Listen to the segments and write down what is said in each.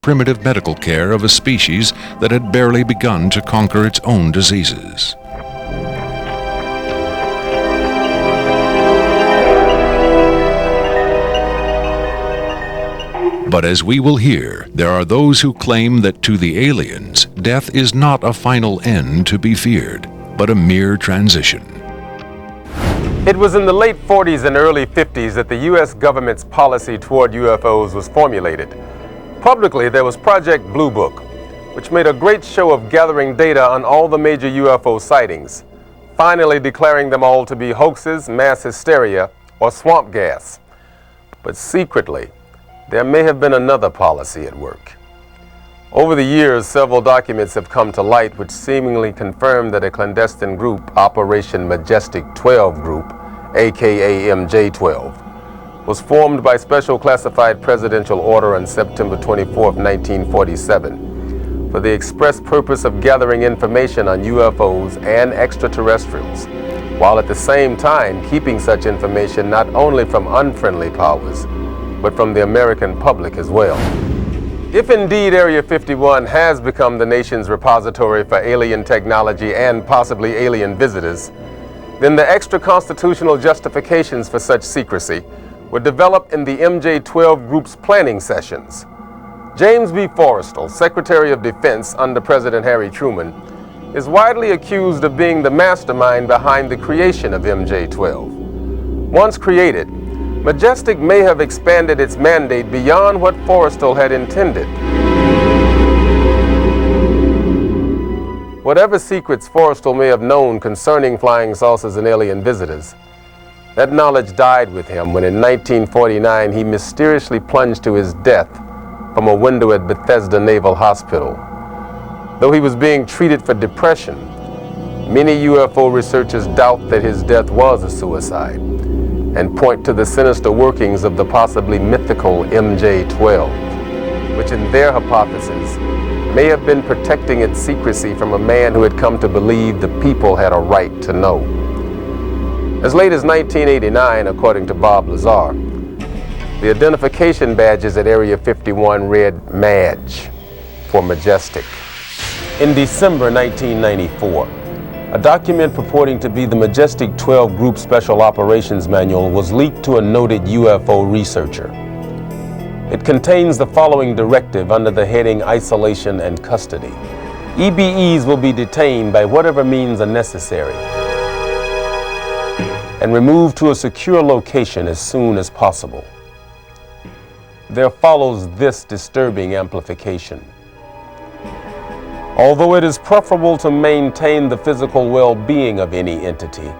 primitive medical care of a species that had barely begun to conquer its own diseases. But as we will hear, there are those who claim that to the aliens, death is not a final end to be feared, but a mere transition. It was in the late 40s and early 50s that the U.S. government's policy toward UFOs was formulated. Publicly, there was Project Blue Book, which made a great show of gathering data on all the major UFO sightings, finally declaring them all to be hoaxes, mass hysteria, or swamp gas. But secretly, there may have been another policy at work. Over the years, several documents have come to light which seemingly confirm that a clandestine group, Operation Majestic-12 Group, aka MJ-12, was formed by special classified presidential order on September 24, 1947, for the express purpose of gathering information on UFOs and extraterrestrials, while at the same time keeping such information not only from unfriendly powers, but from the American public as well. If indeed Area 51 has become the nation's repository for alien technology and possibly alien visitors, then the extra-constitutional justifications for such secrecy were developed in the MJ-12 Group's planning sessions. James B. Forrestal, Secretary of Defense under President Harry Truman, is widely accused of being the mastermind behind the creation of MJ-12. Once created, Majestic may have expanded its mandate beyond what Forrestal had intended. Whatever secrets Forrestal may have known concerning flying saucers and alien visitors, that knowledge died with him when in 1949 he mysteriously plunged to his death from a window at Bethesda Naval Hospital. Though he was being treated for depression, many UFO researchers doubt that his death was a suicide, and point to the sinister workings of the possibly mythical MJ-12, which in their hypothesis may have been protecting its secrecy from a man who had come to believe the people had a right to know. As late as 1989, according to Bob Lazar, the identification badges at Area 51 read MAJ for Majestic. In December 1994, a document purporting to be the Majestic-12 Group Special Operations Manual was leaked to a noted UFO researcher. It contains the following directive under the heading Isolation and Custody. EBEs will be detained by whatever means are necessary and removed to a secure location as soon as possible. There follows this disturbing amplification. Although it is preferable to maintain the physical well-being of any entity,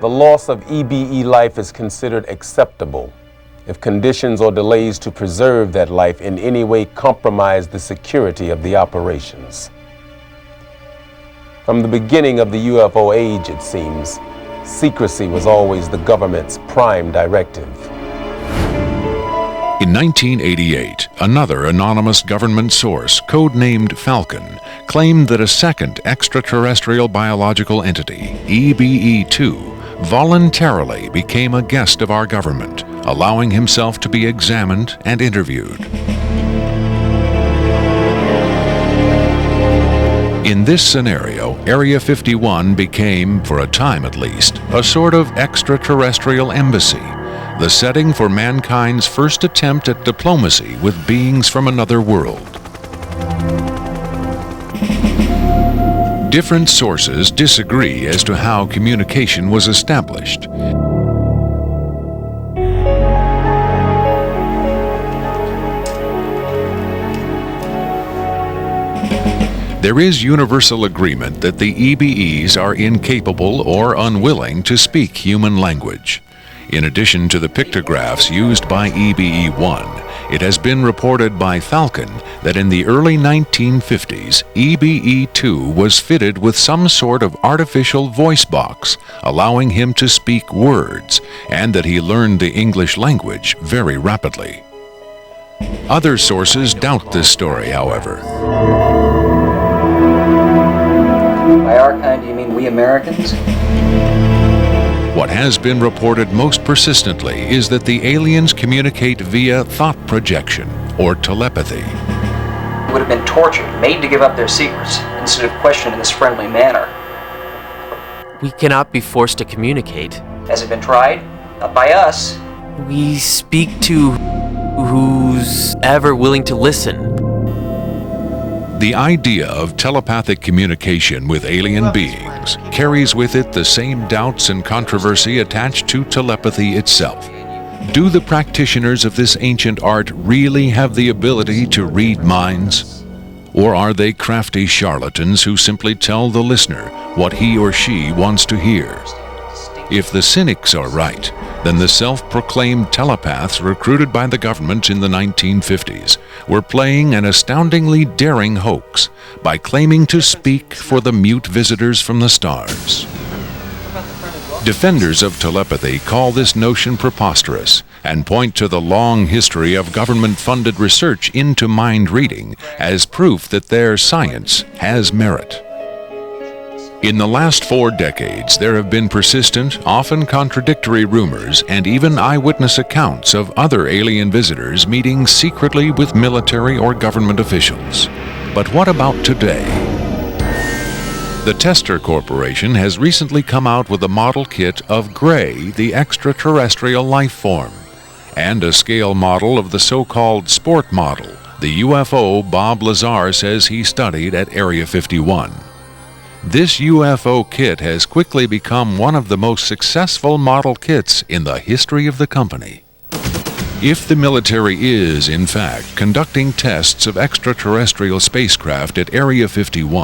the loss of EBE life is considered acceptable if conditions or delays to preserve that life in any way compromise the security of the operations. From the beginning of the UFO age, it seems, secrecy was always the government's prime directive. In 1988, another anonymous government source, codenamed Falcon, claimed that a second extraterrestrial biological entity, EBE-2, voluntarily became a guest of our government, allowing himself to be examined and interviewed. In this scenario, Area 51 became, for a time at least, a sort of extraterrestrial embassy, the setting for mankind's first attempt at diplomacy with beings from another world. Different sources disagree as to how communication was established. There is universal agreement that the EBEs are incapable or unwilling to speak human language. In addition to the pictographs used by EBE-1, it has been reported by Falcon that in the early 1950s, EBE-2 was fitted with some sort of artificial voice box, allowing him to speak words, and that he learned the English language very rapidly. Other sources doubt this story, however. By our kind, do you mean we Americans? What has been reported most persistently is that the aliens communicate via thought projection or telepathy. would have been tortured, made to give up their secrets, instead of questioned in this friendly manner. We cannot be forced to communicate. Has it been tried? Not by us. We speak to who's ever willing to listen. The idea of telepathic communication with alien beings carries with it the same doubts and controversy attached to telepathy itself. Do the practitioners of this ancient art really have the ability to read minds? Or are they crafty charlatans who simply tell the listener what he or she wants to hear? If the cynics are right, then the self-proclaimed telepaths recruited by the government in the 1950s were playing an astoundingly daring hoax by claiming to speak for the mute visitors from the stars. Defenders of telepathy call this notion preposterous and point to the long history of government-funded research into mind reading as proof that their science has merit. In the last 4 decades, there have been persistent, often contradictory rumors and even eyewitness accounts of other alien visitors meeting secretly with military or government officials. But what about today? The Tester Corporation has recently come out with a model kit of Gray, the extraterrestrial life form, and a scale model of the so-called sport model, the UFO Bob Lazar says he studied at Area 51. This UFO kit has quickly become one of the most successful model kits in the history of the company. If the military is, in fact, conducting tests of extraterrestrial spacecraft at Area 51,